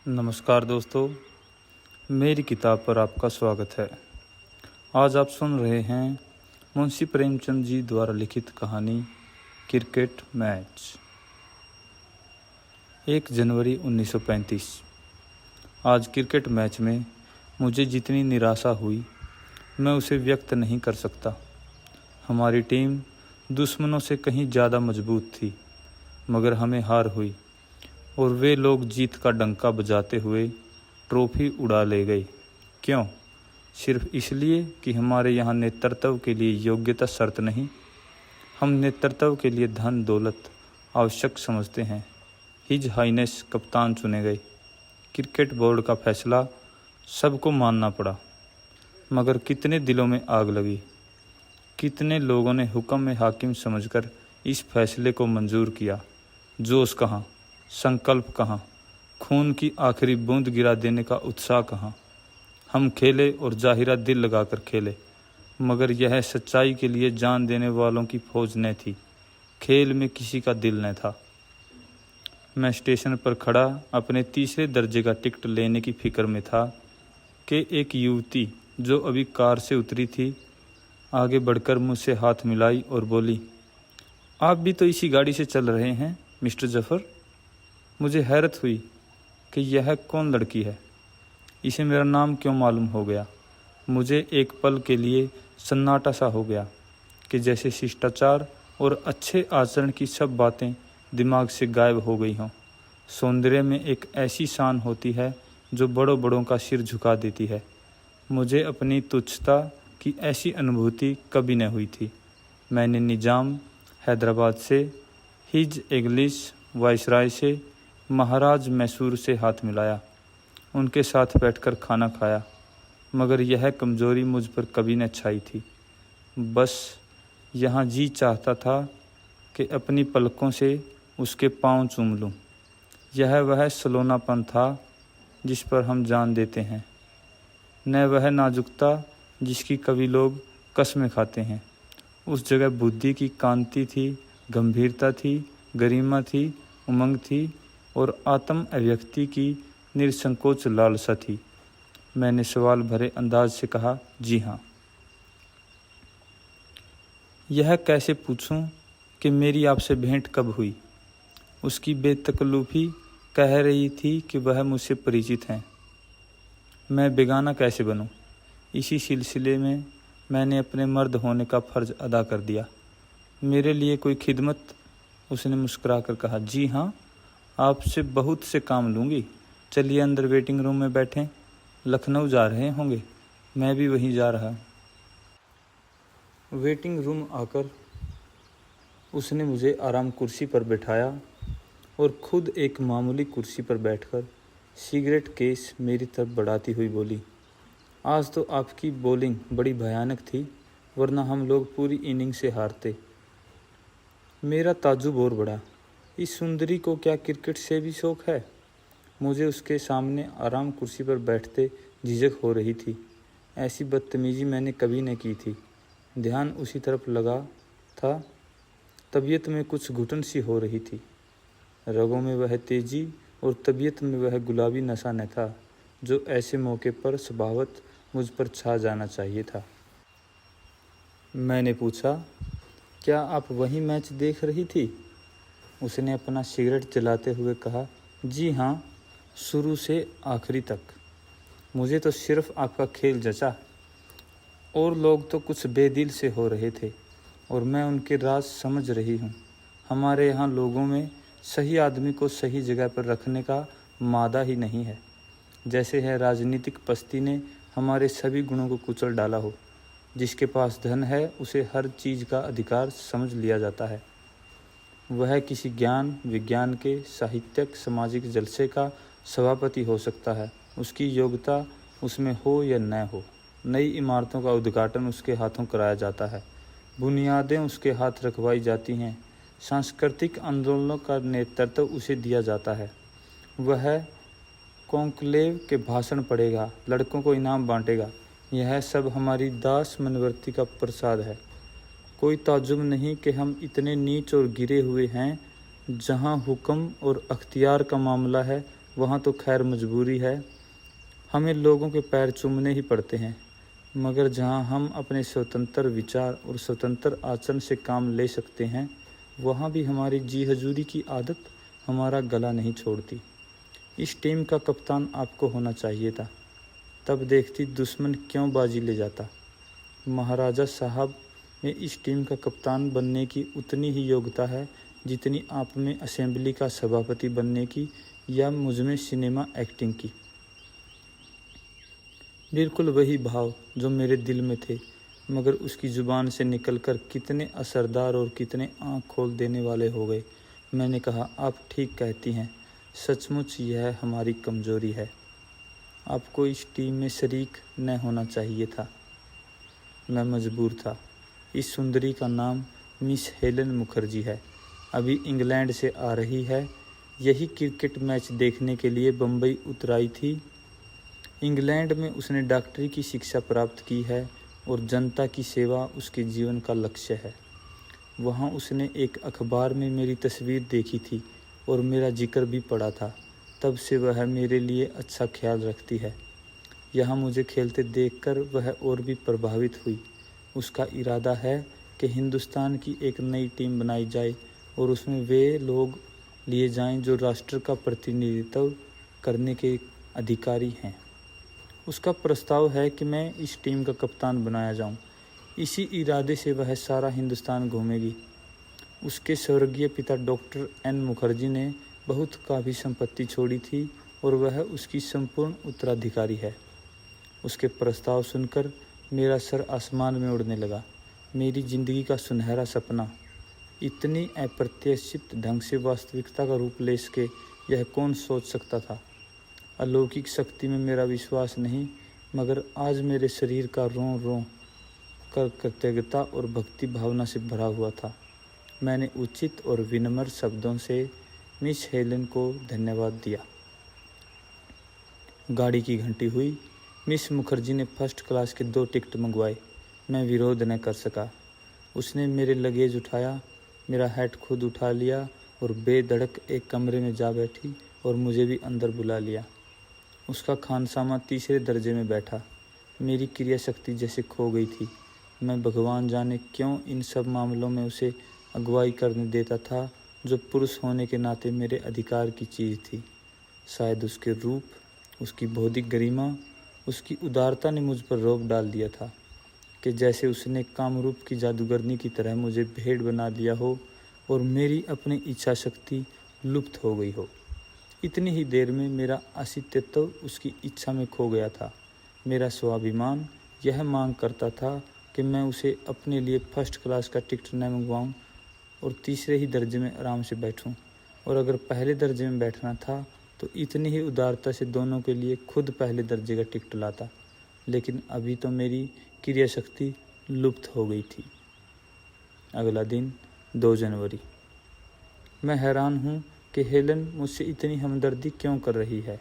नमस्कार दोस्तों, मेरी किताब पर आपका स्वागत है। आज आप सुन रहे हैं मुंशी प्रेमचंद जी द्वारा लिखित कहानी क्रिकेट मैच। 1 जनवरी 1935। आज क्रिकेट मैच में मुझे जितनी निराशा हुई मैं उसे व्यक्त नहीं कर सकता। हमारी टीम दुश्मनों से कहीं ज़्यादा मजबूत थी, मगर हमें हार हुई और वे लोग जीत का डंका बजाते हुए ट्रॉफी उड़ा ले गए। क्यों? सिर्फ इसलिए कि हमारे यहाँ नेतृत्व के लिए योग्यता शर्त नहीं। हम नेतृत्व के लिए धन दौलत आवश्यक समझते हैं। हिज हाइनेस कप्तान चुने गए। क्रिकेट बोर्ड का फैसला सबको मानना पड़ा, मगर कितने दिलों में आग लगी। कितने लोगों ने हुक्म में हाकिम समझकर इस फैसले को मंजूर किया। जोश कहाँ, संकल्प कहाँ, खून की आखिरी बूंद गिरा देने का उत्साह कहाँ। हम खेले और जाहिरा दिल लगाकर खेले, मगर यह सच्चाई के लिए जान देने वालों की फौज न थी। खेल में किसी का दिल न था। मैं स्टेशन पर खड़ा अपने तीसरे दर्जे का टिकट लेने की फिक्र में था कि एक युवती जो अभी कार से उतरी थी आगे बढ़कर मुझसे हाथ मिलाई और बोली, आप भी तो इसी गाड़ी से चल रहे हैं मिस्टर जफर। मुझे हैरत हुई कि यह कौन लड़की है, इसे मेरा नाम क्यों मालूम हो गया। मुझे एक पल के लिए सन्नाटा सा हो गया कि जैसे शिष्टाचार और अच्छे आचरण की सब बातें दिमाग से गायब हो गई हों। सौंदर्य में एक ऐसी शान होती है जो बड़ों बड़ों का सिर झुका देती है। मुझे अपनी तुच्छता की ऐसी अनुभूति कभी न हुई थी। मैंने निजाम हैदराबाद से, हिज इंग्लिश वाइसराय से, महाराज मैसूर से हाथ मिलाया, उनके साथ बैठकर खाना खाया, मगर यह कमज़ोरी मुझ पर कभी न छाई थी। बस यहाँ जी चाहता था कि अपनी पलकों से उसके पाँव चूम लूँ। यह वह सलोनापन था जिस पर हम जान देते हैं, न वह नाजुकता जिसकी कभी लोग कस्में खाते हैं। उस जगह बुद्धि की कांति थी, गंभीरता थी, गरिमा थी, उमंग थी और आत्म अभिव्यक्ति की निरसंकोच लालसा थी। मैंने सवाल भरे अंदाज से कहा, जी हाँ। यह कैसे पूछूं कि मेरी आपसे भेंट कब हुई। उसकी बेतकल्लुफ़ी कह रही थी कि वह मुझसे परिचित हैं। मैं बेगाना कैसे बनूं। इसी सिलसिले में मैंने अपने मर्द होने का फ़र्ज अदा कर दिया। मेरे लिए कोई खिदमत? उसने मुस्कुराकर कहा, जी हाँ, आपसे बहुत से काम लूँगी। चलिए अंदर वेटिंग रूम में बैठें। लखनऊ जा रहे होंगे, मैं भी वहीं जा रहा। वेटिंग रूम आकर उसने मुझे आराम कुर्सी पर बैठाया और खुद एक मामूली कुर्सी पर बैठकर सिगरेट केस मेरी तरफ बढ़ाती हुई बोली, आज तो आपकी बॉलिंग बड़ी भयानक थी, वरना हम लोग पूरी इनिंग से हारते। मेरा ताज्जुब और बढ़ा। इस सुंदरी को क्या क्रिकेट से भी शौक है? मुझे उसके सामने आराम कुर्सी पर बैठते झिझक हो रही थी। ऐसी बदतमीजी मैंने कभी न की थी। ध्यान उसी तरफ लगा था। तबीयत में कुछ घुटन सी हो रही थी। रगों में वह तेजी और तबीयत में वह गुलाबी नशा न था जो ऐसे मौके पर स्वभावत मुझ पर छा जाना चाहिए था। मैंने पूछा, क्या आप वही मैच देख रही थी? उसने अपना सिगरेट जलाते हुए कहा, जी हाँ, शुरू से आखिरी तक। मुझे तो सिर्फ आपका खेल जचा। और लोग तो कुछ बेदिल से हो रहे थे और मैं उनके राज समझ रही हूँ। हमारे यहाँ लोगों में सही आदमी को सही जगह पर रखने का मादा ही नहीं है। जैसे है राजनीतिक पस्ती ने हमारे सभी गुणों को कुचल डाला हो। जिसके पास धन है उसे हर चीज़ का अधिकार समझ लिया जाता है। वह किसी ज्ञान विज्ञान के साहित्यिक सामाजिक जलसे का सभापति हो सकता है। उसकी योग्यता उसमें हो या न हो। नई इमारतों का उद्घाटन उसके हाथों कराया जाता है। बुनियादें उसके हाथ रखवाई जाती हैं। सांस्कृतिक आंदोलनों का नेतृत्व उसे दिया जाता है। वह कॉन्क्लेव के भाषण पढ़ेगा, लड़कों को इनाम बांटेगा। यह सब हमारी दास मनवर्ती का प्रसाद है। कोई ताज्जुब नहीं कि हम इतने नीच और गिरे हुए हैं। जहाँ हुक्म और अख्तियार का मामला है वहाँ तो खैर मजबूरी है, हमें लोगों के पैर चूमने ही पड़ते हैं, मगर जहाँ हम अपने स्वतंत्र विचार और स्वतंत्र आचरण से काम ले सकते हैं, वहाँ भी हमारी जी हजूरी की आदत हमारा गला नहीं छोड़ती। इस टीम का कप्तान आपको होना चाहिए था, तब देखती दुश्मन क्यों बाजी ले जाता। महाराजा साहब में इस टीम का कप्तान बनने की उतनी ही योग्यता है जितनी आप में असेंबली का सभापति बनने की या मुझ में सिनेमा एक्टिंग की। बिल्कुल वही भाव जो मेरे दिल में थे, मगर उसकी ज़ुबान से निकलकर कितने असरदार और कितने आँख खोल देने वाले हो गए। मैंने कहा, आप ठीक कहती हैं, सचमुच यह हमारी कमज़ोरी है। आपको इस टीम में शरीक न होना चाहिए था। मैं मजबूर था। इस सुंदरी का नाम मिस हेलन मुखर्जी है, अभी इंग्लैंड से आ रही है। यही क्रिकेट मैच देखने के लिए बम्बई उतर आई थी। इंग्लैंड में उसने डॉक्टरी की शिक्षा प्राप्त की है और जनता की सेवा उसके जीवन का लक्ष्य है। वहाँ उसने एक अखबार में मेरी तस्वीर देखी थी और मेरा जिक्र भी पढ़ा था। तब से वह मेरे लिए अच्छा ख्याल रखती है। यहाँ मुझे खेलते देखकर वह और भी प्रभावित हुई। उसका इरादा है कि हिंदुस्तान की एक नई टीम बनाई जाए और उसमें वे लोग लिए जाएं जो राष्ट्र का प्रतिनिधित्व करने के अधिकारी हैं। उसका प्रस्ताव है कि मैं इस टीम का कप्तान बनाया जाऊं। इसी इरादे से वह सारा हिंदुस्तान घूमेगी। उसके स्वर्गीय पिता डॉक्टर एन मुखर्जी ने बहुत काफ़ी संपत्ति छोड़ी थी और वह उसकी संपूर्ण उत्तराधिकारी है। उसके प्रस्ताव सुनकर मेरा सर आसमान में उड़ने लगा। मेरी जिंदगी का सुनहरा सपना इतनी अप्रत्याशित ढंग से वास्तविकता का रूप ले सके, यह कौन सोच सकता था। अलौकिक शक्ति में मेरा विश्वास नहीं, मगर आज मेरे शरीर का रों रों कर कृतज्ञता और भक्ति भावना से भरा हुआ था। मैंने उचित और विनम्र शब्दों से मिस हेलन को धन्यवाद दिया। गाड़ी की घंटी हुई। मिस मुखर्जी ने फर्स्ट क्लास के 2 टिकट मंगवाए। मैं विरोध न कर सका। उसने मेरे लगेज उठाया, मेरा हैट खुद उठा लिया और बेधड़क एक कमरे में जा बैठी और मुझे भी अंदर बुला लिया। उसका खानसामा तीसरे दर्जे में बैठा। मेरी क्रिया शक्ति जैसे खो गई थी। मैं भगवान जाने क्यों इन सब मामलों में उसे अगुवाई करने देता था, जो पुरुष होने के नाते मेरे अधिकार की चीज़ थी। शायद उसके रूप, उसकी बौद्धिक गरिमा, उसकी उदारता ने मुझ पर रोक डाल दिया था कि जैसे उसने कामरूप की जादूगरनी की तरह मुझे भेड़ बना लिया हो और मेरी अपनी इच्छा शक्ति लुप्त हो गई हो। इतनी ही देर में मेरा अस्तित्व उसकी इच्छा में खो गया था। मेरा स्वाभिमान यह मांग करता था कि मैं उसे अपने लिए फर्स्ट क्लास का टिकट न मंगवाऊं और तीसरे ही दर्जे में आराम से बैठूं, और अगर पहले दर्जे में बैठना था तो इतनी ही उदारता से दोनों के लिए खुद पहले दर्जे का टिकट लाता। लेकिन अभी तो मेरी क्रिया शक्ति लुप्त हो गई थी। अगला दिन 2 जनवरी। मैं हैरान हूँ कि हेलन मुझसे इतनी हमदर्दी क्यों कर रही है,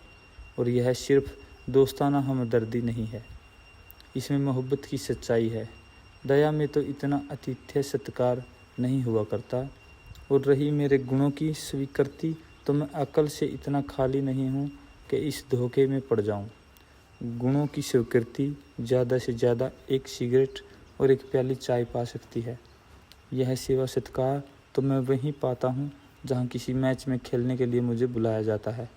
और यह सिर्फ दोस्ताना हमदर्दी नहीं है, इसमें मोहब्बत की सच्चाई है। दया में तो इतना आतिथ्य सत्कार नहीं हुआ करता, और रही मेरे गुणों की स्वीकृति, तो मैं अकल से इतना खाली नहीं हूँ कि इस धोखे में पड़ जाऊँ। गुणों की स्वीकृति ज़्यादा से ज़्यादा एक सिगरेट और एक प्याली चाय पा सकती है। यह सेवा सत्कार तो मैं वहीं पाता हूँ जहाँ किसी मैच में खेलने के लिए मुझे बुलाया जाता है।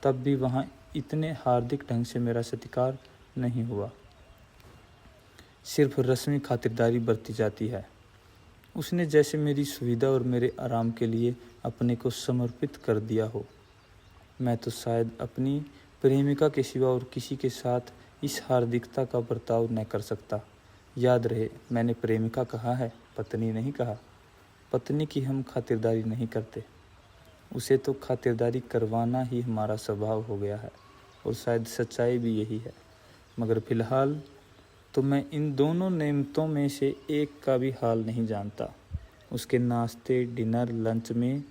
तब भी वहाँ इतने हार्दिक ढंग से मेरा सत्कार नहीं हुआ, सिर्फ रस्मी खातिरदारी बरती जाती है। उसने जैसे मेरी सुविधा और मेरे आराम के लिए अपने को समर्पित कर दिया हो। मैं तो शायद अपनी प्रेमिका के सिवा और किसी के साथ इस हार्दिकता का बर्ताव न कर सकता। याद रहे, मैंने प्रेमिका कहा है, पत्नी नहीं कहा। पत्नी की हम खातिरदारी नहीं करते, उसे तो खातिरदारी करवाना ही हमारा स्वभाव हो गया है, और शायद सच्चाई भी यही है। मगर फिलहाल तो मैं इन दोनों नेमतों में से एक का भी हाल नहीं जानता। उसके नाश्ते, डिनर, लंच में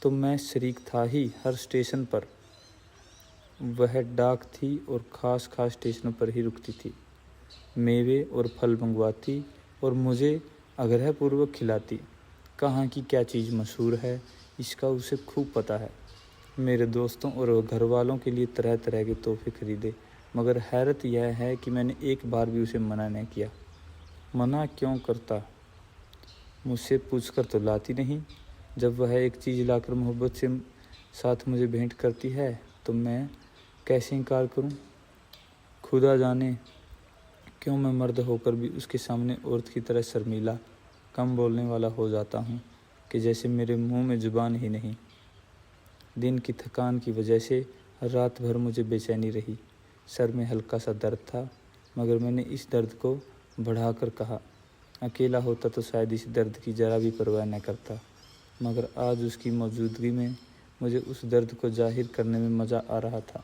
तो मैं शरीक था ही। हर स्टेशन पर वह डाक थी और ख़ास स्टेशनों पर ही रुकती थी। मेवे और फल मंगवाती और मुझे आग्रहपूर्वक खिलाती। कहाँ की क्या चीज़ मशहूर है, इसका उसे खूब पता है। मेरे दोस्तों और घर वालों के लिए तरह तरह के तोहफे खरीदे, मगर हैरत यह है कि मैंने एक बार भी उसे मना नहीं किया। मना क्यों करता? मुझसे पूछकर तो लाती नहीं। जब वह एक चीज़ लाकर मोहब्बत से साथ मुझे भेंट करती है तो मैं कैसे इनकार करूं? खुदा जाने क्यों मैं मर्द होकर भी उसके सामने औरत की तरह शर्मीला, कम बोलने वाला हो जाता हूं कि जैसे मेरे मुंह में जुबान ही नहीं। दिन की थकान की वजह से रात भर मुझे बेचैनी रही। सर में हल्का सा दर्द था, मगर मैंने इस दर्द को बढ़ाकर कहा। अकेला होता तो शायद इस दर्द की जरा भी परवाह न करता, मगर आज उसकी मौजूदगी में मुझे उस दर्द को जाहिर करने में मज़ा आ रहा था।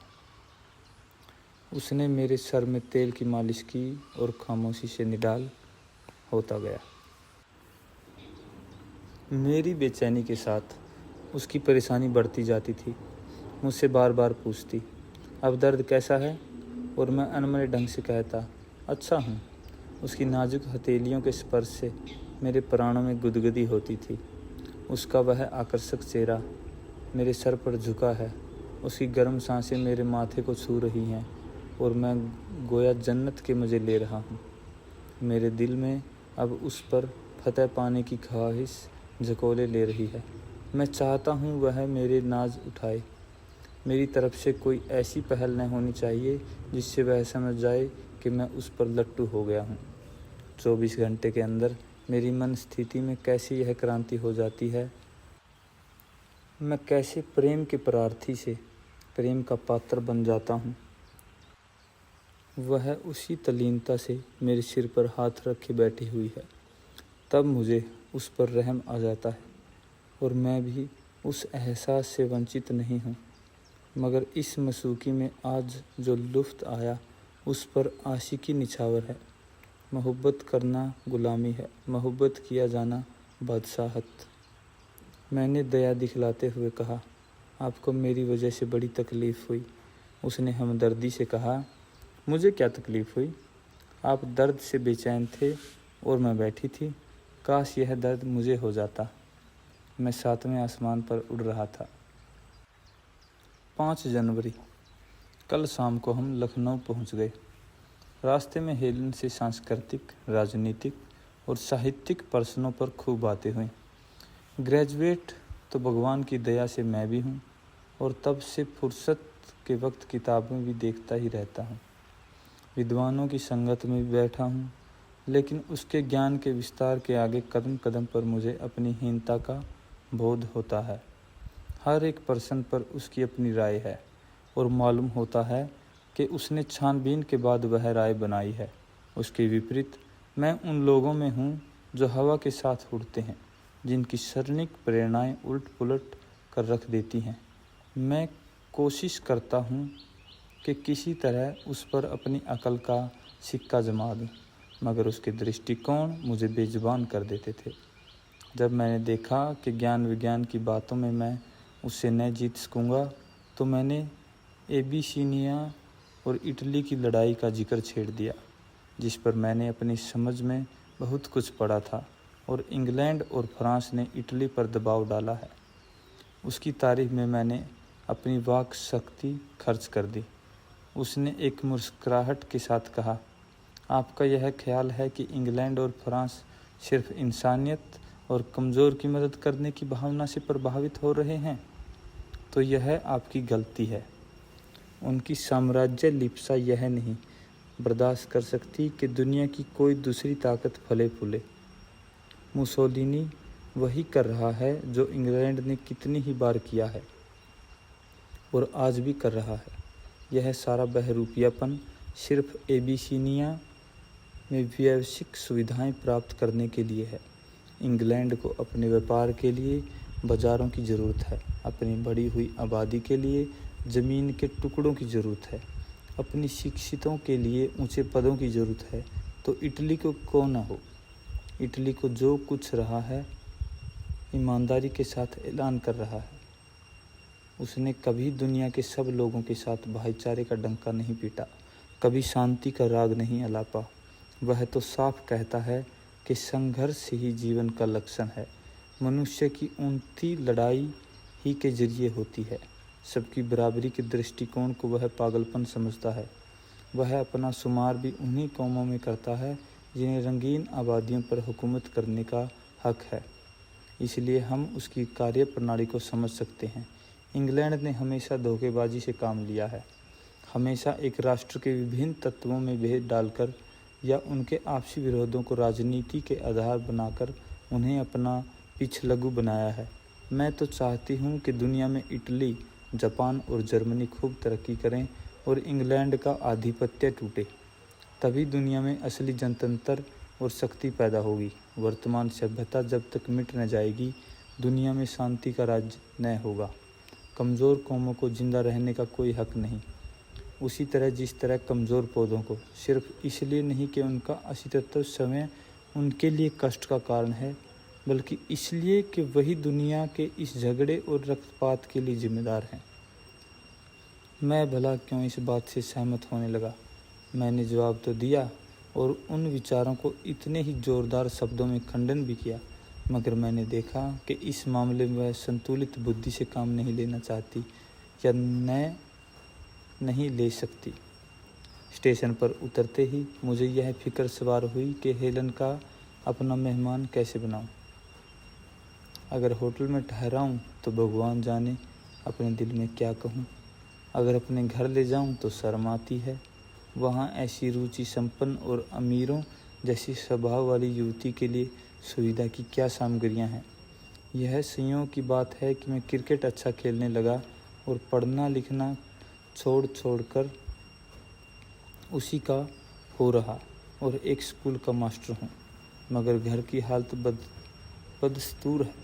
उसने मेरे सर में तेल की मालिश की और खामोशी से निडाल होता गया। मेरी बेचैनी के साथ उसकी परेशानी बढ़ती जाती थी। मुझसे बार बार पूछती, अब दर्द कैसा है? और मैं अनमने ढंग से कहता, अच्छा हूँ। उसकी नाजुक हथेलियों के स्पर्श से मेरे प्राणों में गुदगुदी होती थी। उसका वह आकर्षक चेहरा मेरे सर पर झुका है। उसकी गर्म सांसें मेरे माथे को छू रही हैं और मैं गोया जन्नत के मज़े ले रहा हूँ। मेरे दिल में अब उस पर फतह पाने की ख्वाहिश झकोले ले रही है। मैं चाहता हूँ वह मेरे नाज उठाए। मेरी तरफ से कोई ऐसी पहल न होनी चाहिए जिससे वह समझ जाए कि मैं उस पर लट्टू हो गया हूँ। 24 घंटे के अंदर मेरी मन स्थिति में कैसे यह क्रांति हो जाती है। मैं कैसे प्रेम के प्रार्थी से प्रेम का पात्र बन जाता हूँ। वह उसी तल्लीनता से मेरे सिर पर हाथ रखे बैठी हुई है। तब मुझे उस पर रहम आ जाता है और मैं भी उस एहसास से वंचित नहीं हूँ। मगर इस मसूकी में आज जो लुफ्त आया उस पर आशिकी निछावर है। मोहब्बत करना गुलामी है, मोहब्बत किया जाना बादशाहत। मैंने दया दिखलाते हुए कहा, आपको मेरी वजह से बड़ी तकलीफ़ हुई। उसने हमदर्दी से कहा, मुझे क्या तकलीफ़ हुई? आप दर्द से बेचैन थे और मैं बैठी थी। काश यह दर्द मुझे हो जाता। मैं 7वें आसमान पर उड़ रहा था। 5 जनवरी। कल शाम को हम लखनऊ पहुंच गए। रास्ते में हेलन से सांस्कृतिक, राजनीतिक और साहित्यिक प्रश्नों पर खूब बातें हुई। ग्रेजुएट तो भगवान की दया से मैं भी हूँ और तब से फुर्सत के वक्त किताबें भी देखता ही रहता हूँ। विद्वानों की संगत में भी बैठा हूँ, लेकिन उसके ज्ञान के विस्तार के आगे कदम कदम पर मुझे अपनी हीनता का बोध होता है। हर एक प्रश्न पर उसकी अपनी राय है और मालूम होता है कि उसने छानबीन के बाद वह राय बनाई है। उसके विपरीत मैं उन लोगों में हूँ जो हवा के साथ उड़ते हैं, जिनकी क्षणिक प्रेरणाएं उलट पुलट कर रख देती हैं। मैं कोशिश करता हूँ कि किसी तरह उस पर अपनी अकल का सिक्का जमा दूँ, मगर उसके दृष्टिकोण मुझे बेजुबान कर देते थे। जब मैंने देखा कि ज्ञान विज्ञान की बातों में मैं उससे न जीत सकूँगा, तो मैंने एबीसीनिया और इटली की लड़ाई का जिक्र छेड़ दिया, जिस पर मैंने अपनी समझ में बहुत कुछ पढ़ा था और इंग्लैंड और फ्रांस ने इटली पर दबाव डाला है। उसकी तारीफ में मैंने अपनी वाक शक्ति खर्च कर दी। उसने एक मुस्कुराहट के साथ कहा, आपका यह ख्याल है कि इंग्लैंड और फ्रांस सिर्फ इंसानियत और कमज़ोर की मदद करने की भावना से प्रभावित हो रहे हैं, तो यह आपकी गलती है। उनकी साम्राज्य लिप्सा यह नहीं बर्दाश्त कर सकती कि दुनिया की कोई दूसरी ताकत फले फूले। मुसोलिनी वही कर रहा है जो इंग्लैंड ने कितनी ही बार किया है और आज भी कर रहा है। यह सारा बहरूपियापन सिर्फ एबीसीनिया में व्यावसायिक सुविधाएं प्राप्त करने के लिए है। इंग्लैंड को अपने व्यापार के लिए बाज़ारों की ज़रूरत है, अपनी बढ़ी हुई आबादी के लिए ज़मीन के टुकड़ों की ज़रूरत है, अपनी शिक्षितों के लिए ऊंचे पदों की ज़रूरत है। तो इटली को क्यों न हो? इटली को जो कुछ रहा है ईमानदारी के साथ ऐलान कर रहा है। उसने कभी दुनिया के सब लोगों के साथ भाईचारे का डंका नहीं पीटा, कभी शांति का राग नहीं अलापा। वह तो साफ कहता है कि संघर्ष ही जीवन का लक्षण है। मनुष्य की उन्नति लड़ाई ही के जरिए होती है। सबकी बराबरी के दृष्टिकोण को वह पागलपन समझता है। वह अपना शुमार भी उन्हीं कौमों में करता है जिन्हें रंगीन आबादियों पर हुकूमत करने का हक है। इसलिए हम उसकी कार्यप्रणाली को समझ सकते हैं। इंग्लैंड ने हमेशा धोखेबाजी से काम लिया है, हमेशा एक राष्ट्र के विभिन्न तत्वों में भेद डालकर या उनके आपसी विरोधों को राजनीति के आधार बनाकर उन्हें अपना पिछलग्गू बनाया है। मैं तो चाहती हूँ कि दुनिया में इटली, जापान और जर्मनी खूब तरक्की करें और इंग्लैंड का आधिपत्य टूटे। तभी दुनिया में असली जनतंत्र और शक्ति पैदा होगी। वर्तमान सभ्यता जब तक मिट न जाएगी, दुनिया में शांति का राज न होगा। कमज़ोर कौमों को जिंदा रहने का कोई हक नहीं। उसी तरह जिस तरह कमज़ोर पौधों को सिर्फ इसलिए नहीं कि उनका अस्तित्व समय उनके लिए कष्ट का कारण है, बल्कि इसलिए कि वही दुनिया के इस झगड़े और रक्तपात के लिए जिम्मेदार हैं। मैं भला क्यों इस बात से सहमत होने लगा? मैंने जवाब तो दिया और उन विचारों को इतने ही ज़ोरदार शब्दों में खंडन भी किया, मगर मैंने देखा कि इस मामले में वह संतुलित बुद्धि से काम नहीं लेना चाहती या नहीं ले सकती। स्टेशन पर उतरते ही मुझे यह फिक्र सवार हुई कि हेलन का अपना मेहमान कैसे बनाऊं। अगर होटल में ठहराऊं तो भगवान जाने अपने दिल में क्या कहूं। अगर अपने घर ले जाऊं तो शर्म आती है। वहाँ ऐसी रुचि संपन्न और अमीरों जैसी स्वभाव वाली युवती के लिए सुविधा की क्या सामग्रियाँ हैं। यह संयोग की बात है कि मैं क्रिकेट अच्छा खेलने लगा और पढ़ना लिखना छोड़ कर उसी का हो रहा और एक स्कूल का मास्टर हूँ। मगर घर की हालत बदस्तूर है।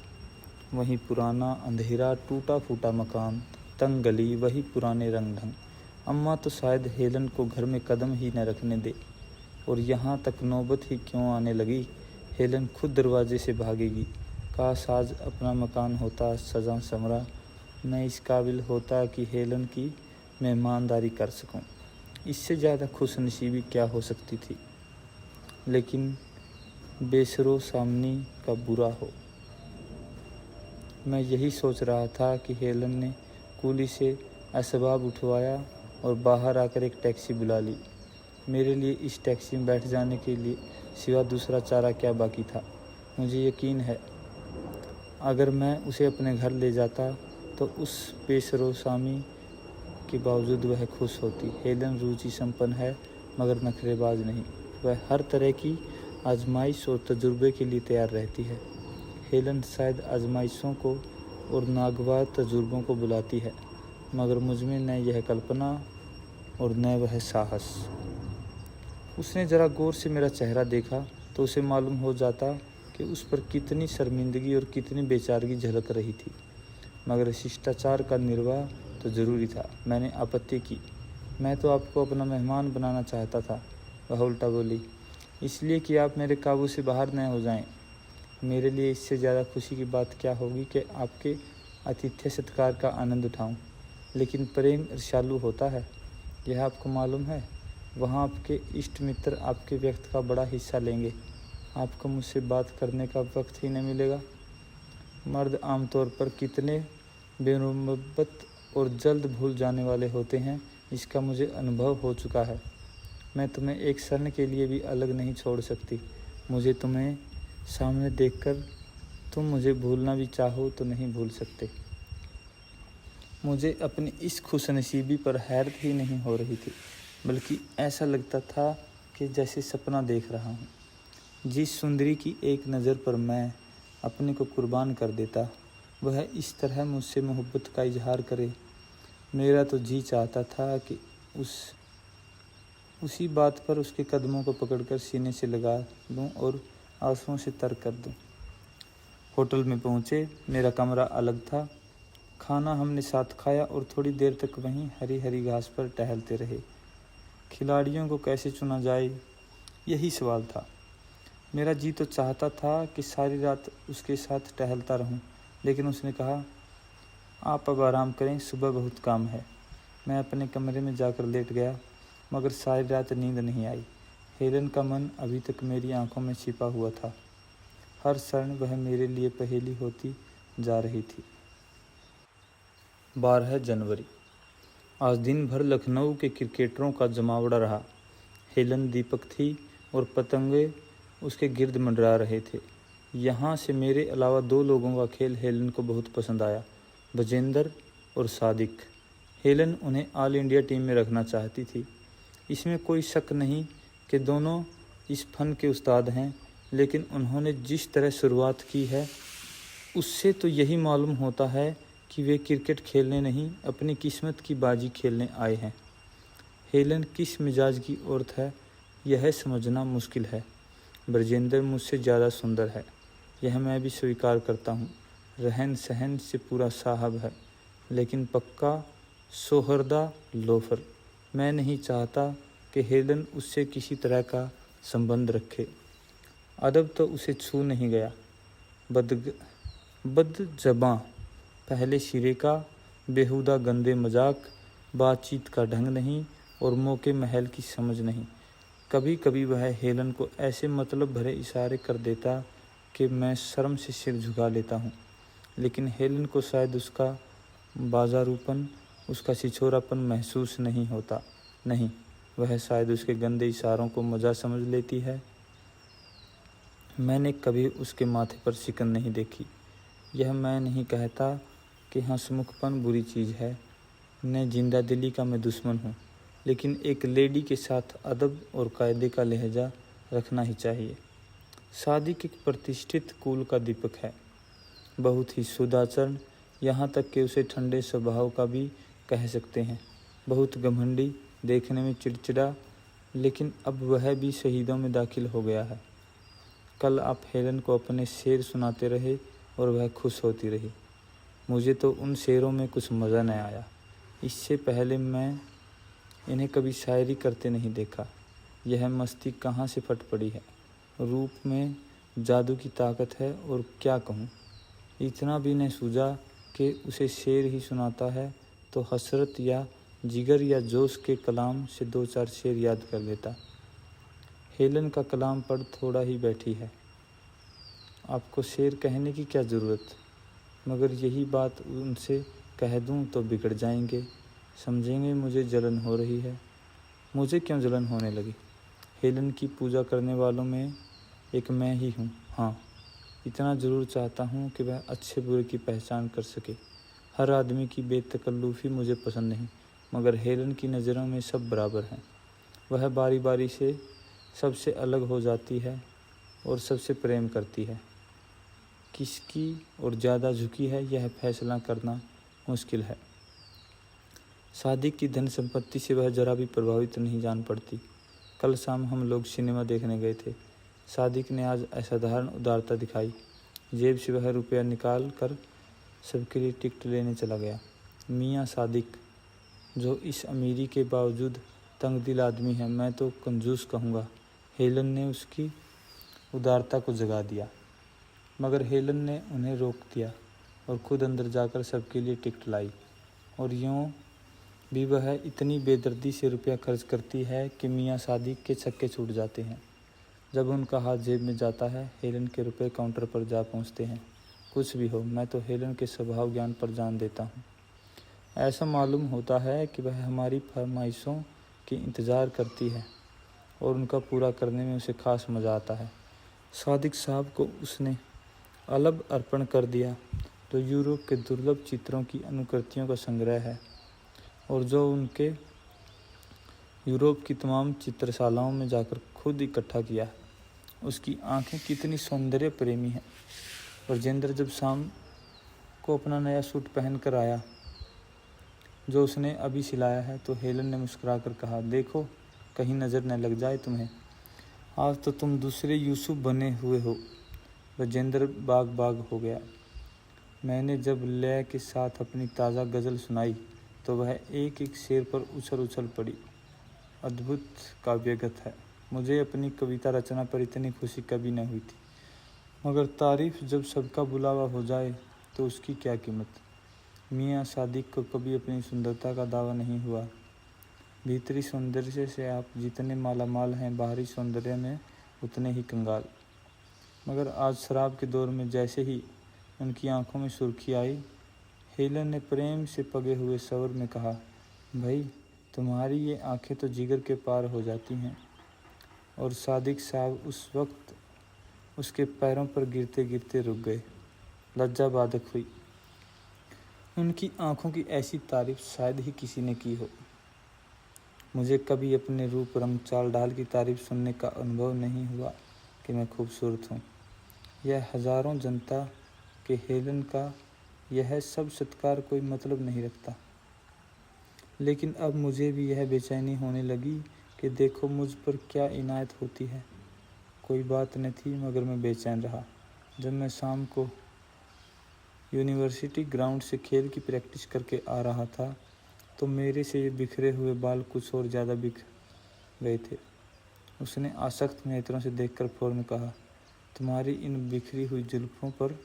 वही पुराना अंधेरा टूटा फूटा मकान, तंग गली, वही पुराने रंग ढंग। अम्मा तो शायद हेलन को घर में कदम ही न रखने दे। और यहाँ तक नौबत ही क्यों आने लगी, हेलन खुद दरवाजे से भागेगी। काश आज अपना मकान होता सजा संवरा, मैं इस काबिल होता कि हेलन की मेहमानदारी कर सकूं। इससे ज़्यादा खुशनसीबी क्या हो सकती थी। लेकिन बेसरो सामनी का बुरा हो। मैं यही सोच रहा था कि हेलन ने कूली से असबाब उठवाया और बाहर आकर एक टैक्सी बुला ली। मेरे लिए इस टैक्सी में बैठ जाने के लिए सिवा दूसरा चारा क्या बाकी था। मुझे यकीन है अगर मैं उसे अपने घर ले जाता तो उस पेशरोसामी के बावजूद वह खुश होती। हेलन रुचि संपन्न है मगर नखरेबाज नहीं। वह हर तरह की आजमाइश और तजुर्बे के लिए तैयार रहती है। हेलन शायद आजमाइशों को और नागवार तजुर्बों को बुलाती है, मगर मुझमें न यह कल्पना और न वह साहस। उसने ज़रा गौर से मेरा चेहरा देखा तो उसे मालूम हो जाता कि उस पर कितनी शर्मिंदगी और कितनी बेचारगी झलक रही थी। मगर शिष्टाचार का निर्वाह तो ज़रूरी था। मैंने आपत्ति की। मैं तो आपको अपना मेहमान बनाना चाहता था। वह उल्टा बोली, इसलिए कि आप मेरे काबू से बाहर न हो जाएं। मेरे लिए इससे ज़्यादा खुशी की बात क्या होगी कि आपके आतिथ्य सत्कार का आनंद उठाऊं। लेकिन प्रेम ईर्ष्यालु होता है, यह आपको मालूम है। वहाँ आपके इष्ट मित्र आपके व्यक्त का बड़ा हिस्सा लेंगे। आपको मुझसे बात करने का वक्त ही नहीं मिलेगा। मर्द आमतौर पर कितने बेमुरब्बत और जल्द भूल जाने वाले होते हैं, इसका मुझे अनुभव हो चुका है। मैं तुम्हें एक क्षण के लिए भी अलग नहीं छोड़ सकती। मुझे तुम्हें सामने देखकर तुम मुझे भूलना भी चाहो तो नहीं भूल सकते। मुझे अपनी इस खुशनसीबी पर हैरत ही नहीं हो रही थी, बल्कि ऐसा लगता था कि जैसे सपना देख रहा हूँ। जिस सुंदरी की एक नज़र पर मैं अपने को कुर्बान कर देता, वह इस तरह मुझसे मोहब्बत का इजहार करे। मेरा तो जी चाहता था कि उसी बात पर उसके कदमों को पकड़कर सीने से लगा लूं और आंसुओं से तर कर दूं। होटल में पहुँचे। मेरा कमरा अलग था। खाना हमने साथ खाया और थोड़ी देर तक वहीं हरी हरी घास पर टहलते रहे। खिलाड़ियों को कैसे चुना जाए, यही सवाल था। मेरा जी तो चाहता था कि सारी रात उसके साथ टहलता रहूं, लेकिन उसने कहा, आप अब आराम करें, सुबह बहुत काम है। मैं अपने कमरे में जाकर लेट गया, मगर सारी रात नींद नहीं आई। हेलन का मन अभी तक मेरी आंखों में छिपा हुआ था। हर क्षण वह मेरे लिए पहेली होती जा रही थी। 12 जनवरी। आज दिन भर लखनऊ के क्रिकेटरों का जमावड़ा रहा। हेलन दीपक थी और पतंगे उसके गिर्द मंडरा रहे थे। यहाँ से मेरे अलावा 2 लोगों का खेल हेलन को बहुत पसंद आया, बजेंद्र और सादिक। हेलन उन्हें ऑल इंडिया टीम में रखना चाहती थी। इसमें कोई शक नहीं कि दोनों इस फन के उस्ताद हैं, लेकिन उन्होंने जिस तरह शुरुआत की है उससे तो यही मालूम होता है कि वे क्रिकेट खेलने नहीं, अपनी किस्मत की बाजी खेलने आए हैं। हेलन किस मिजाज की औरत है यह समझना मुश्किल है। ब्रजेंद्र मुझसे ज़्यादा सुंदर है, यह मैं भी स्वीकार करता हूँ। रहन सहन से पूरा साहब है, लेकिन पक्का सोहरदा लोफर। मैं नहीं चाहता कि हेलन उससे किसी तरह का संबंध रखे। अदब तो उसे छू नहीं गया। बदजबां, पहले सिरे का, बेहुदा गंदे मजाक, बातचीत का ढंग नहीं और मौके महल की समझ नहीं। कभी कभी वह हेलन को ऐसे मतलब भरे इशारे कर देता कि मैं शर्म से सिर झुका लेता हूँ, लेकिन हेलन को शायद उसका बाजारूपन, उसका छिछोरापन महसूस नहीं होता। नहीं, वह शायद उसके गंदे इशारों को मज़ा समझ लेती है। मैंने कभी उसके माथे पर शिकन नहीं देखी। यह मैं नहीं कहता कि हंसमुखपन बुरी चीज़ है, न जिंदा दिली का मैं दुश्मन हूँ, लेकिन एक लेडी के साथ अदब और कायदे का लहजा रखना ही चाहिए। सादिक एक प्रतिष्ठित कुल का दीपक है, बहुत ही शुद्धाचरण, यहाँ तक कि उसे ठंडे स्वभाव का भी कह सकते हैं। बहुत घमंडी, देखने में चिड़चिड़ा, लेकिन अब वह भी शहीदों में दाखिल हो गया है। कल आप हेलन को अपने शेर सुनाते रहे और वह खुश होती रही। मुझे तो उन शेरों में कुछ मज़ा न आया। इससे पहले मैं इन्हें कभी शायरी करते नहीं देखा। यह मस्ती कहाँ से फट पड़ी है। रूप में जादू की ताकत है, और क्या कहूँ, इतना भी न सूझा कि उसे शेर ही सुनाता है तो हसरत या जिगर या जोश के कलाम से 2-4 शेर याद कर लेता। हेलन का कलाम पर थोड़ा ही बैठी है। आपको शेर कहने की क्या ज़रूरत, मगर यही बात उनसे कह दूं तो बिगड़ जाएंगे, समझेंगे मुझे जलन हो रही है। मुझे क्यों जलन होने लगी? हेलन की पूजा करने वालों में एक मैं ही हूँ। हाँ, इतना ज़रूर चाहता हूँ कि वह अच्छे बुरे की पहचान कर सके। हर आदमी की बेतकल्लुफ़ी मुझे पसंद नहीं, मगर हेलन की नज़रों में सब बराबर हैं। वह बारी बारी से सबसे अलग हो जाती है और सबसे प्रेम करती है। किसकी और ज़्यादा झुकी है यह फैसला करना मुश्किल है। सादिक की धन संपत्ति से वह जरा भी प्रभावित नहीं जान पड़ती। कल शाम हम लोग सिनेमा देखने गए थे। सादिक ने आज असाधारण उदारता दिखाई। जेब से वह रुपया निकाल कर सबके लिए टिकट लेने चला गया। मियाँ सादिक, जो इस अमीरी के बावजूद तंग दिल आदमी है, मैं तो कंजूस कहूँगा। हेलन ने उसकी उदारता को जगा दिया, मगर हेलन ने उन्हें रोक दिया और खुद अंदर जाकर सबके लिए टिकट लाई। और यूँ भी वह इतनी बेदर्दी से रुपया खर्च करती है कि मियाँ सादिक के छक्के छूट जाते हैं। जब उनका हाथ जेब में जाता है, हेलन के रुपए काउंटर पर जा पहुँचते हैं। कुछ भी हो, मैं तो हेलन के स्वभाव ज्ञान पर जान देता हूँ। ऐसा मालूम होता है कि वह हमारी फरमाइशों की इंतज़ार करती है और उनका पूरा करने में उसे खास मज़ा आता है। सादिक साहब को उसने अलब अर्पण कर दिया, जो यूरोप के दुर्लभ चित्रों की अनुकृतियों का संग्रह है और जो उनके यूरोप की तमाम चित्रशालाओं में जाकर खुद इकट्ठा किया है। उसकी आंखें कितनी सौंदर्य प्रेमी हैं। ब्रजेंद्र जब शाम को अपना नया सूट पहन कर आया, जो उसने अभी सिलाया है, तो हेलन ने मुस्कुराकर कहा, देखो कहीं नज़र न लग जाए तुम्हें, आज तो तुम दूसरे यूसुफ बने हुए हो। ब्रजेंद्र बाग बाग हो गया। मैंने जब लय के साथ अपनी ताज़ा गज़ल सुनाई तो वह एक एक शेर पर उछल उछल पड़ी। अद्भुत काव्यगत है। मुझे अपनी कविता रचना पर इतनी खुशी कभी न हुई थी, मगर तारीफ़ जब सबका बुलावा हो जाए तो उसकी क्या कीमत। मियाँ सादिक को कभी अपनी सुंदरता का दावा नहीं हुआ। भीतरी सौंदर्य से आप जितने मालामाल हैं, बाहरी सौंदर्य में उतने ही कंगाल। मगर आज शराब के दौर में जैसे ही उनकी आंखों में सुर्खी आई, हेलन ने प्रेम से पगे हुए स्वर में कहा, भाई तुम्हारी ये आंखें तो जिगर के पार हो जाती हैं। और सादिक साहब उस वक्त उसके पैरों पर गिरते गिरते रुक गए। लज्जा बाधक हुई। उनकी आंखों की ऐसी तारीफ शायद ही किसी ने की हो। मुझे कभी अपने रूप रंग चाल ढाल की तारीफ सुनने का अनुभव नहीं हुआ कि मैं खूबसूरत हूँ। यह हजारों जनता के हेलन का यह सब सत्कार कोई मतलब नहीं रखता। लेकिन अब मुझे भी यह बेचैनी होने लगी कि देखो मुझ पर क्या इनायत होती है। कोई बात न थी मगर मैं बेचैन रहा। जब मैं शाम को यूनिवर्सिटी ग्राउंड से खेल की प्रैक्टिस करके आ रहा था तो मेरे से ये बिखरे हुए बाल कुछ और ज़्यादा बिख गए थे। उसने आसक्त नेत्रों से देखकर फौरन कहा, तुम्हारी इन बिखरी हुई जुल्फ़ों पर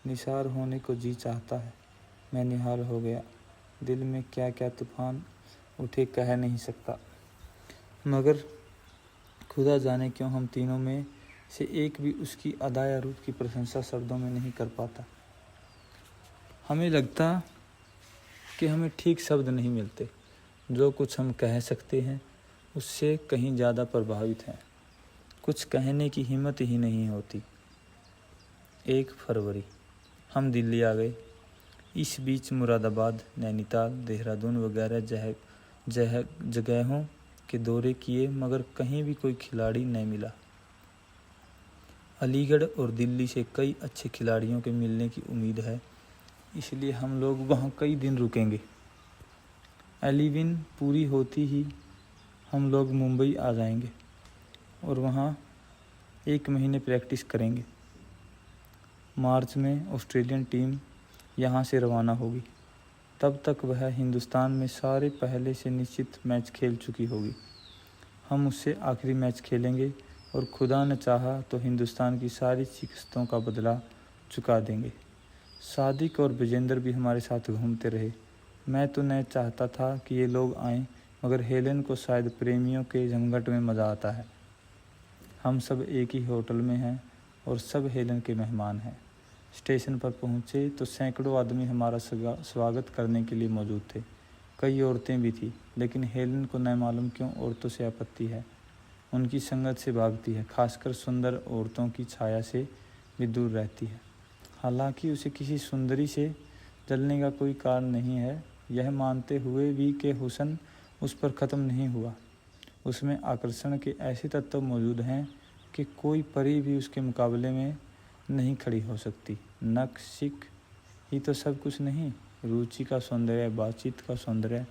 निसार होने को जी चाहता है। मैं निहाल हो गया। दिल में क्या क्या तूफान उठे कह नहीं सकता, मगर खुदा जाने क्यों हम तीनों में से एक भी उसकी अदाया रूप की प्रशंसा शब्दों में नहीं कर पाता। हमें लगता कि हमें ठीक शब्द नहीं मिलते। जो कुछ हम कह सकते हैं उससे कहीं ज़्यादा प्रभावित हैं। कुछ कहने की हिम्मत ही नहीं होती। 1 फरवरी हम दिल्ली आ गए। इस बीच मुरादाबाद, नैनीताल, देहरादून वगैरह जगहों के दौरे किए मगर कहीं भी कोई खिलाड़ी नहीं मिला। अलीगढ़ और दिल्ली से कई अच्छे खिलाड़ियों के मिलने की उम्मीद है, इसलिए हम लोग वहाँ कई दिन रुकेंगे। 11 पूरी होती ही हम लोग मुंबई आ जाएंगे और वहाँ 1 महीने प्रैक्टिस करेंगे। मार्च में ऑस्ट्रेलियन टीम यहाँ से रवाना होगी। तब तक वह हिंदुस्तान में सारे पहले से निश्चित मैच खेल चुकी होगी। हम उससे आखिरी मैच खेलेंगे और खुदा न चाहा तो हिंदुस्तान की सारी शिकस्तों का बदला चुका देंगे। सादिक और विजेंद्र भी हमारे साथ घूमते रहे। मैं तो नहीं चाहता था कि ये लोग आएं, मगर हेलन को शायद प्रेमियों के जमघट में मज़ा आता है। हम सब एक ही होटल में हैं और सब हेलन के मेहमान हैं। स्टेशन पर पहुँचे तो सैकड़ों आदमी हमारा स्वागत करने के लिए मौजूद थे। कई औरतें भी थीं, लेकिन हेलन को न मालूम क्यों औरतों से आपत्ति है। उनकी संगत से भागती है, खासकर सुंदर औरतों की छाया से भी दूर रहती है। हालांकि उसे किसी सुंदरी से जलने का कोई कारण नहीं है, यह मानते हुए भी कि हुस्न उस पर ख़त्म नहीं हुआ। उसमें आकर्षण के ऐसे तत्व मौजूद हैं कि कोई परी भी उसके मुकाबले में नहीं खड़ी हो सकती। नक शिक ही तो सब कुछ नहीं, रुचि का सौंदर्य, बातचीत का सौंदर्य,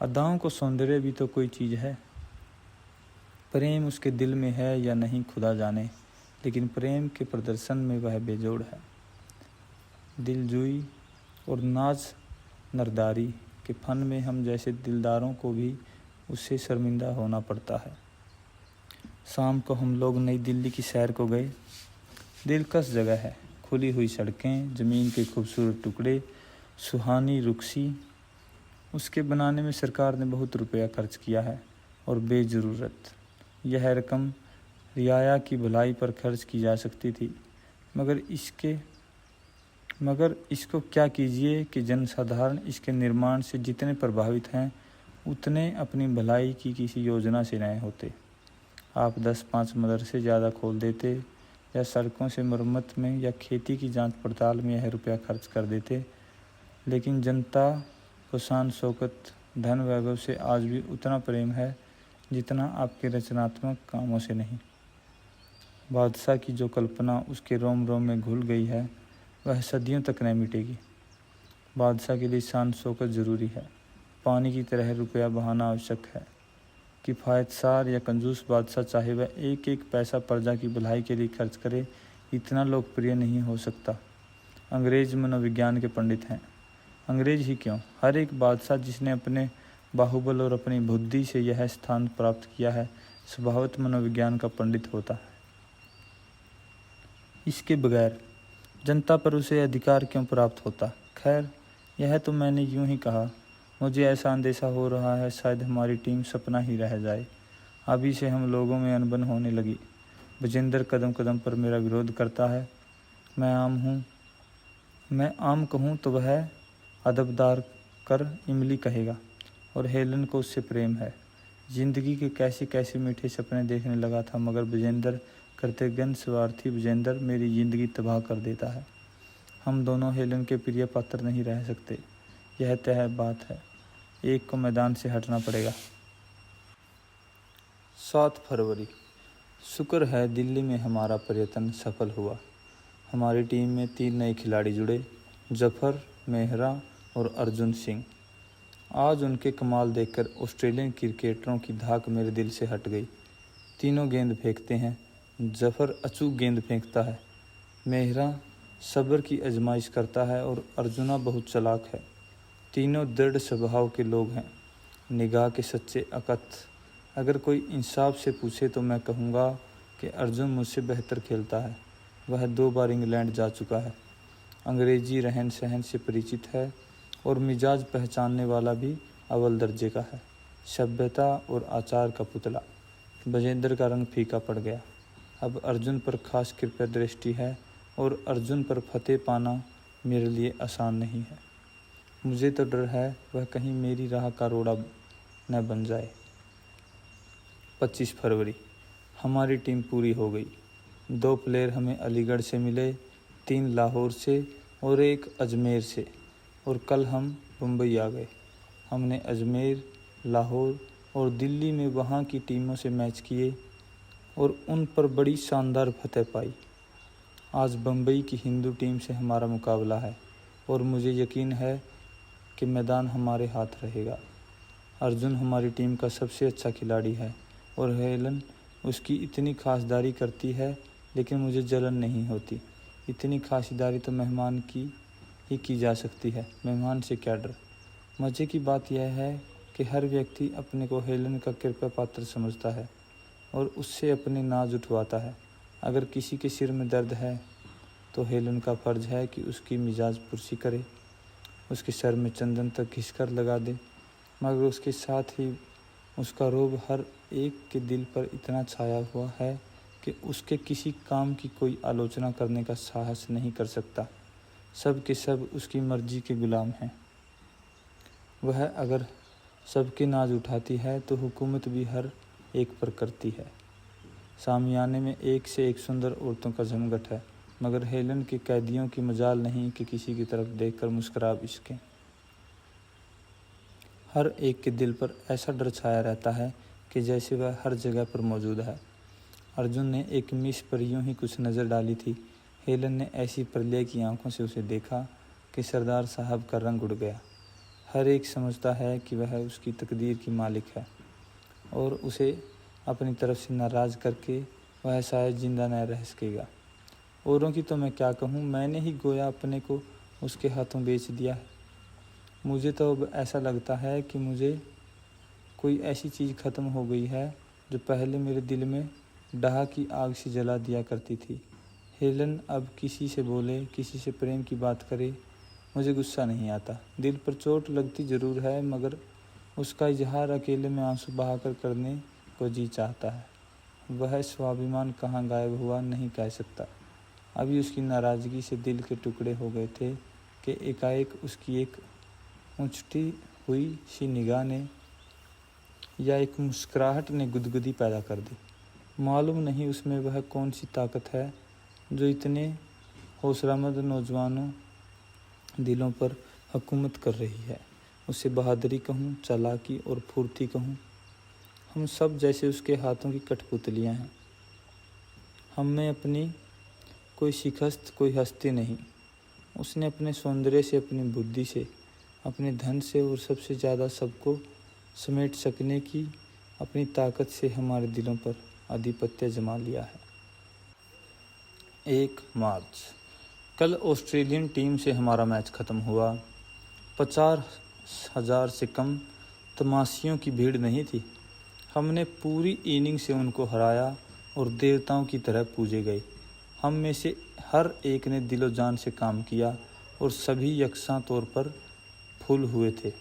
अदाओं का सौंदर्य भी तो कोई चीज़ है। प्रेम उसके दिल में है या नहीं खुदा जाने, लेकिन प्रेम के प्रदर्शन में वह बेजोड़ है। दिलजुई और नाज नरदारी के फन में हम जैसे दिलदारों को भी उससे शर्मिंदा होना पड़ता है। शाम को हम लोग नई दिल्ली की सैर को गए। दिलकश जगह है, खुली हुई सड़कें, ज़मीन के खूबसूरत टुकड़े, सुहानी रुखसी। उसके बनाने में सरकार ने बहुत रुपया खर्च किया है और बेज़रूरत। यह रकम रियाया की भलाई पर खर्च की जा सकती थी, मगर इसको क्या कीजिए कि जनसाधारण इसके निर्माण से जितने प्रभावित हैं उतने अपनी भलाई की किसी योजना से नहीं होते। आप 10-5 मदरसे ज़्यादा खोल देते या सड़कों से मरम्मत में या खेती की जांच पड़ताल में यह रुपया खर्च कर देते, लेकिन जनता को शान शौकत, धन वैभव से आज भी उतना प्रेम है जितना आपके रचनात्मक कामों से नहीं। बादशाह की जो कल्पना उसके रोम रोम में घुल गई है वह सदियों तक नहीं मिटेगी। बादशाह के लिए शान शौकत ज़रूरी है, पानी की तरह रुपया बहाना आवश्यक है। किफ़ायतसार या कंजूस बादशाह चाहे वह एक एक पैसा प्रजा की भलाई के लिए खर्च करे, इतना लोकप्रिय नहीं हो सकता। अंग्रेज़ मनोविज्ञान के पंडित हैं। अंग्रेज़ ही क्यों, हर एक बादशाह जिसने अपने बाहुबल और अपनी बुद्धि से यह स्थान प्राप्त किया है स्वभावतः मनोविज्ञान का पंडित होता है। इसके बगैर जनता पर उसे अधिकार क्यों प्राप्त होता? खैर, यह तो मैंने यूं ही कहा। मुझे ऐसा अंदेशा हो रहा है शायद हमारी टीम सपना ही रह जाए। अभी से हम लोगों में अनबन होने लगी। विजेंद्र कदम कदम पर मेरा विरोध करता है। मैं आम कहूँ तो वह अदबदार कर इमली कहेगा और हेलन को उससे प्रेम है। जिंदगी के कैसे कैसे मीठे सपने देखने लगा था, मगर विजेंद्र कृतघ्न स्वार्थी विजेंद्र मेरी ज़िंदगी तबाह कर देता है। हम दोनों हेलन के प्रिय पात्र नहीं रह सकते, यह तय बात है। एक को मैदान से हटना पड़ेगा। 7 फरवरी। शुक्र है दिल्ली में हमारा पर्यटन सफल हुआ। हमारी टीम में 3 नए खिलाड़ी जुड़े, जफर, मेहरा और अर्जुन सिंह। आज उनके कमाल देखकर ऑस्ट्रेलियन क्रिकेटरों की धाक मेरे दिल से हट गई। तीनों गेंद फेंकते हैं। जफर अचूक गेंद फेंकता है, मेहरा सब्र की आजमाइश करता है और अर्जुना बहुत चालाक है। तीनों दृढ़ स्वभाव के लोग हैं, निगाह के सच्चे अकथ। अगर कोई इंसाफ से पूछे तो मैं कहूँगा कि अर्जुन मुझसे बेहतर खेलता है। वह 2 बार इंग्लैंड जा चुका है, अंग्रेजी रहन सहन से परिचित है और मिजाज पहचानने वाला भी अव्वल दर्जे का है। सभ्यता और आचार का पुतला। विजेंद्र का रंग फीका पड़ गया। अब अर्जुन पर खास कृपया दृष्टि है और अर्जुन पर फतेह पाना मेरे लिए आसान नहीं है। मुझे तो डर है वह कहीं मेरी राह का रोड़ा न बन जाए। 25 फरवरी। हमारी टीम पूरी हो गई। 2 प्लेयर हमें अलीगढ़ से मिले, 3 लाहौर से और 1 अजमेर से, और कल हम मुंबई आ गए। हमने अजमेर, लाहौर और दिल्ली में वहाँ की टीमों से मैच किए और उन पर बड़ी शानदार फतह पाई। आज बम्बई की हिंदू टीम से हमारा मुकाबला है और मुझे यकीन है कि मैदान हमारे हाथ रहेगा। अर्जुन हमारी टीम का सबसे अच्छा खिलाड़ी है और हेलन उसकी इतनी खासदारी करती है, लेकिन मुझे जलन नहीं होती। इतनी खासिदारी तो मेहमान की ही की जा सकती है, मेहमान से क्या डर। मज़े की बात यह है कि हर व्यक्ति अपने को हेलन का कृपया पात्र समझता है और उससे अपने नाज उठवाता है। अगर किसी के सिर में दर्द है तो हेलन का फ़र्ज है कि उसकी मिजाज पुरसी करे, उसके सर में चंदन तक घिसकर लगा दे, मगर उसके साथ ही उसका रोब हर एक के दिल पर इतना छाया हुआ है कि उसके किसी काम की कोई आलोचना करने का साहस नहीं कर सकता। सब के सब उसकी मर्जी के गुलाम हैं। वह अगर सबके नाज उठाती है तो हुकूमत भी हर एक पर करती है। सामियाने में एक से एक सुंदर औरतों का जमघट है, मगर हेलन के कैदियों की मजाल नहीं कि किसी की तरफ देखकर मुस्कुरा इसके। हर एक के दिल पर ऐसा डर छाया रहता है कि जैसे वह हर जगह पर मौजूद है। अर्जुन ने एक मिस पर यूं ही कुछ नज़र डाली थी। हेलन ने ऐसी प्रलय की आंखों से उसे देखा कि सरदार साहब का रंग उड़ गया। हर एक समझता है कि वह उसकी तकदीर की मालिक है और उसे अपनी तरफ से नाराज़ करके वह शायद जिंदा न रह सकेगा। औरों की तो मैं क्या कहूँ, मैंने ही गोया अपने को उसके हाथों बेच दिया है। मुझे तो अब ऐसा लगता है कि मुझे कोई ऐसी चीज़ ख़त्म हो गई है जो पहले मेरे दिल में डाह की आग से जला दिया करती थी। हेलन अब किसी से बोले, किसी से प्रेम की बात करे, मुझे गुस्सा नहीं आता। दिल पर चोट लगती ज़रूर है, मगर उसका इजहार अकेले में आंसू बहाकर करने को जी चाहता है। वह स्वाभिमान कहाँ गायब हुआ नहीं कह सकता। अभी उसकी नाराज़गी से दिल के टुकड़े हो गए थे कि एकाएक उसकी एक उचटी हुई सी निगाह ने या एक मुस्कुराहट ने गुदगुदी पैदा कर दी। मालूम नहीं उसमें वह कौन सी ताकत है जो इतने हौसलामंद नौजवानों दिलों पर हुकूमत कर रही है। उसे बहादुरी कहूँ, चालाकी और फुर्ती कहूँ, हम सब जैसे उसके हाथों की कठपुतलियाँ हैं। हम में अपनी कोई शिकस्त, कोई हस्ती नहीं। उसने अपने सौंदर्य से, अपनी बुद्धि से, अपने धन से और सबसे ज़्यादा सबको समेट सकने की अपनी ताकत से हमारे दिलों पर आधिपत्य जमा लिया है। 1 मार्च। कल ऑस्ट्रेलियन टीम से हमारा मैच ख़त्म हुआ। 50,000 से कम तमाशियों की भीड़ नहीं थी। हमने पूरी इनिंग से उनको हराया और देवताओं की तरह पूजे गए। हम में से हर एक ने दिलो जान से काम किया और सभी यकसां तौर पर फूल हुए थे।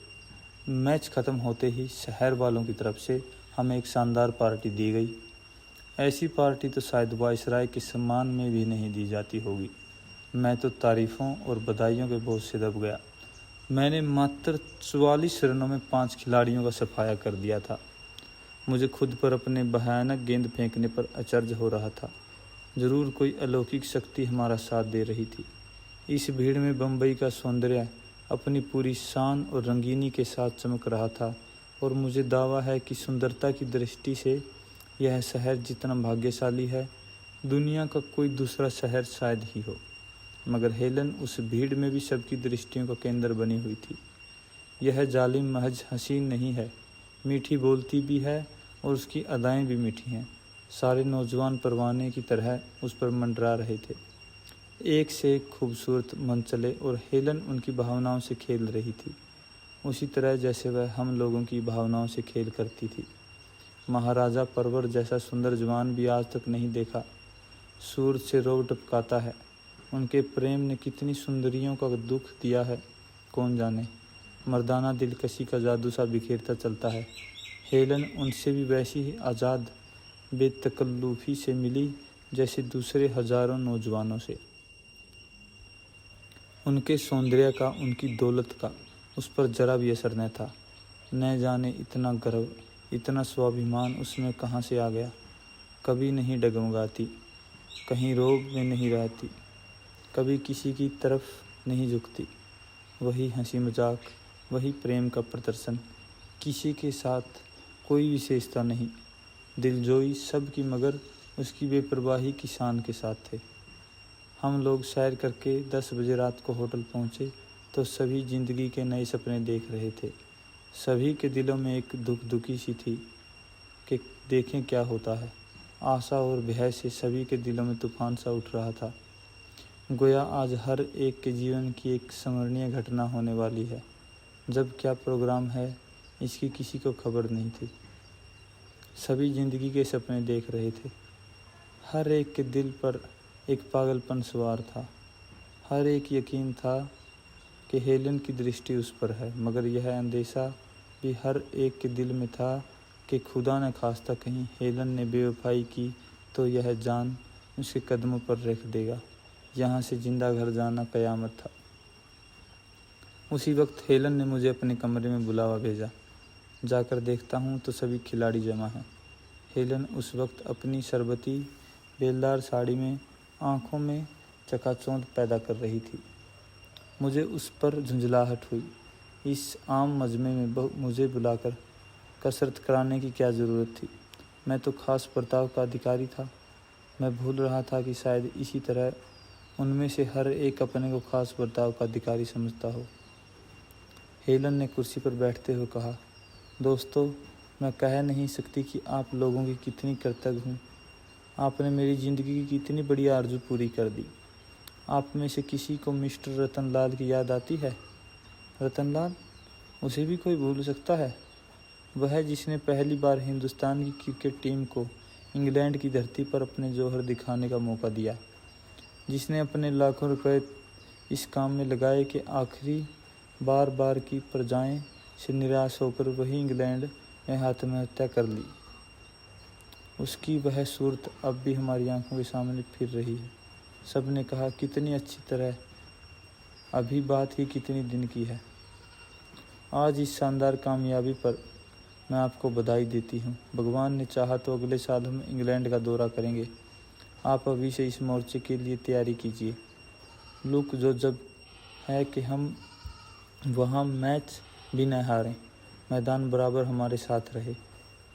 मैच ख़त्म होते ही शहर वालों की तरफ से हमें एक शानदार पार्टी दी गई। ऐसी पार्टी तो शायद वायसराय के सम्मान में भी नहीं दी जाती होगी। मैं तो तारीफ़ों और बधाइयों के बोझ से दब गया। मैंने मात्र 44 रनों में 5 खिलाड़ियों का सफाया कर दिया था। मुझे खुद पर अपने भयानक गेंद फेंकने पर अचरज हो रहा था। जरूर कोई अलौकिक शक्ति हमारा साथ दे रही थी। इस भीड़ में बम्बई का सौंदर्य अपनी पूरी शान और रंगीनी के साथ चमक रहा था और मुझे दावा है कि सुंदरता की दृष्टि से यह शहर जितना भाग्यशाली है, दुनिया का कोई दूसरा शहर शायद ही हो। मगर हेलन उस भीड़ में भी सबकी दृष्टियों का केंद्र बनी हुई थी। यह जालिम महज हसीन नहीं है, मीठी बोलती भी है और उसकी अदाएं भी मीठी हैं। सारे नौजवान परवाने की तरह उस पर मंडरा रहे थे। एक से एक खूबसूरत मनचले और हेलन उनकी भावनाओं से खेल रही थी, उसी तरह जैसे वह हम लोगों की भावनाओं से खेल करती थी। महाराजा परवर जैसा सुंदर जवान भी आज तक नहीं देखा। सूरज से रोब टपकाता है। उनके प्रेम ने कितनी सुंदरियों का दुख दिया है कौन जाने। मर्दाना दिलकशी का जादू सा बिखेरता चलता है। हेलन उनसे भी वैसी ही आज़ाद बेतकल्लुफ़ी से मिली जैसे दूसरे हजारों नौजवानों से। उनके सौंदर्य का, उनकी दौलत का उस पर जरा भी असर न था। न जाने इतना गर्व, इतना स्वाभिमान उसमें कहाँ से आ गया। कभी नहीं डगमगाती, कहीं रोब में नहीं रहती, कभी किसी की तरफ नहीं झुकती। वही हंसी मजाक, वही प्रेम का प्रदर्शन, किसी के साथ कोई विशेषता नहीं। दिलजोई सब की, मगर उसकी बेपरवाही की शान के साथ थे। हम लोग सैर करके 10 बजे रात को होटल पहुँचे तो सभी ज़िंदगी के नए सपने देख रहे थे। सभी के दिलों में एक दुखी सी थी कि देखें क्या होता है। आशा और भय से सभी के दिलों में तूफान सा उठ रहा था। गोया आज हर एक के जीवन की एक स्मरणीय घटना होने वाली है। जब क्या प्रोग्राम है इसकी किसी को खबर नहीं थी। सभी ज़िंदगी के सपने देख रहे थे। हर एक के दिल पर एक पागलपन सवार था। हर एक यकीन था कि हेलन की दृष्टि उस पर है, मगर यह अंदेशा भी हर एक के दिल में था कि खुदा न खास्ता कहीं हेलन ने बेवफाई की तो यह जान उसके कदमों पर रख देगा। यहाँ से जिंदा घर जाना कयामत था। उसी वक्त हेलन ने मुझे अपने कमरे में बुलावा भेजा। जाकर देखता हूँ तो सभी खिलाड़ी जमा हैं। हेलन उस वक्त अपनी शरबती बेलदार साड़ी में आंखों में चकाचौंध पैदा कर रही थी। मुझे उस पर झुंझलाहट हुई। इस आम मजमे में मुझे बुलाकर कसरत कराने की क्या ज़रूरत थी। मैं तो खास बर्ताव का अधिकारी था। मैं भूल रहा था कि शायद इसी तरह उनमें से हर एक अपने को खास बर्ताव का अधिकारी समझता हो। हेलन ने कुर्सी पर बैठते हुए कहा, दोस्तों, मैं कह नहीं सकती कि आप लोगों की कितनी कृतज्ञ हूँ। आपने मेरी ज़िंदगी की कितनी बड़ी आरज़ू पूरी कर दी। आप में से किसी को मिस्टर रतनलाल की याद आती है? रतनलाल, उसे भी कोई भूल सकता है? वह जिसने पहली बार हिंदुस्तान की क्रिकेट टीम को इंग्लैंड की धरती पर अपने जौहर दिखाने का मौका दिया, जिसने अपने लाखों रुपए इस काम में लगाए कि आखिरी बार की प्रजाएं से निराश होकर वही इंग्लैंड में आत्महत्या कर ली। उसकी वह सूरत अब भी हमारी आंखों के सामने फिर रही है। सब ने कहा, कितनी अच्छी तरह, अभी बात ही कितनी दिन की है। आज इस शानदार कामयाबी पर मैं आपको बधाई देती हूँ। भगवान ने चाहा तो अगले साल हम इंग्लैंड का दौरा करेंगे। आप अभी से इस मोर्चे के लिए तैयारी कीजिए। लुक जो जब है कि हम वहाँ मैच भी न हारें, मैदान बराबर हमारे साथ रहे।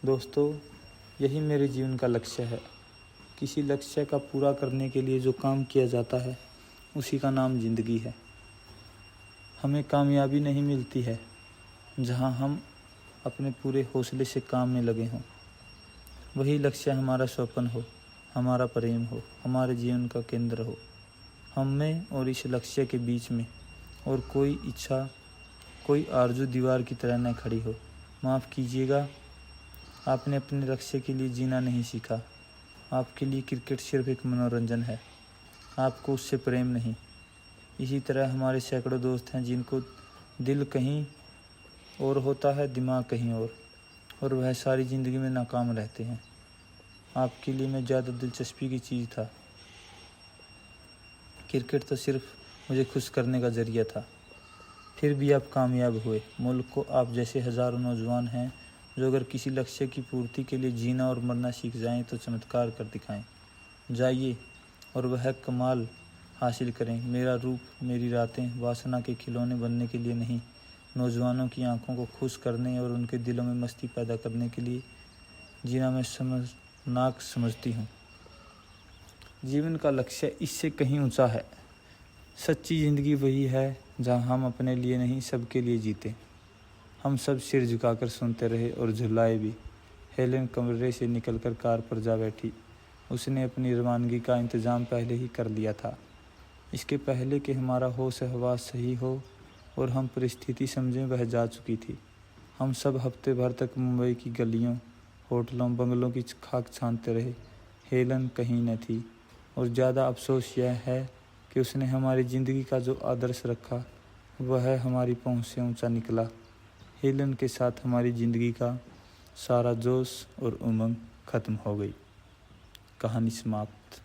दोस्तों, यही मेरे जीवन का लक्ष्य है। किसी लक्ष्य का पूरा करने के लिए जो काम किया जाता है उसी का नाम ज़िंदगी है। हमें कामयाबी नहीं मिलती है जहाँ हम अपने पूरे हौसले से काम में लगे हों। वही लक्ष्य हमारा स्वप्न हो, हमारा प्रेम हो, हमारे जीवन का केंद्र हो। हम में और इस लक्ष्य के बीच में और कोई इच्छा, कोई आरजू दीवार की तरह न खड़ी हो। माफ़ कीजिएगा, आपने अपने लक्ष्य के लिए जीना नहीं सीखा। आपके लिए क्रिकेट सिर्फ एक मनोरंजन है, आपको उससे प्रेम नहीं। इसी तरह हमारे सैकड़ों दोस्त हैं जिनको दिल कहीं और होता है, दिमाग कहीं और वह सारी ज़िंदगी में नाकाम रहते हैं। आपके लिए मैं ज़्यादा दिलचस्पी की चीज़ था। क्रिकेट तो सिर्फ मुझे खुश करने का ज़रिया था। फिर भी आप कामयाब हुए। मुल्क को आप जैसे हज़ारों नौजवान हैं जो अगर किसी लक्ष्य की पूर्ति के लिए जीना और मरना सीख जाएं तो चमत्कार कर दिखाएं। जाइए और वह कमाल हासिल करें। मेरा रूप, मेरी रातें वासना के खिलौने बनने के लिए नहीं, नौजवानों की आंखों को खुश करने और उनके दिलों में मस्ती पैदा करने के लिए जीना मैं समझनाक समझती हूँ। जीवन का लक्ष्य इससे कहीं ऊंचा है। सच्ची ज़िंदगी वही है जहाँ हम अपने लिए नहीं सबके लिए जीते। हम सब सिर झुकाकर सुनते रहे और झुलाए भी। हेलेन कमरे से निकलकर कार पर जा बैठी। उसने अपनी रवानगी का इंतज़ाम पहले ही कर लिया था, इसके पहले कि हमारा होश हवास सही हो और हम परिस्थिति समझें वह जा चुकी थी। हम सब हफ्ते भर तक मुंबई की गलियों, होटलों, बंगलों की खाक छानते रहे। हेलन कहीं न थी और ज़्यादा अफसोस यह है कि उसने हमारी ज़िंदगी का जो आदर्श रखा वह हमारी पहुंच से ऊंचा निकला। हेलन के साथ हमारी ज़िंदगी का सारा जोश और उमंग ख़त्म हो गई। कहानी समाप्त।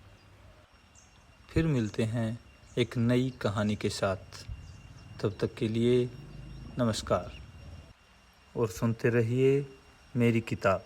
फिर मिलते हैं एक नई कहानी के साथ। तब तक के लिए नमस्कार और सुनते रहिए मेरी किताब।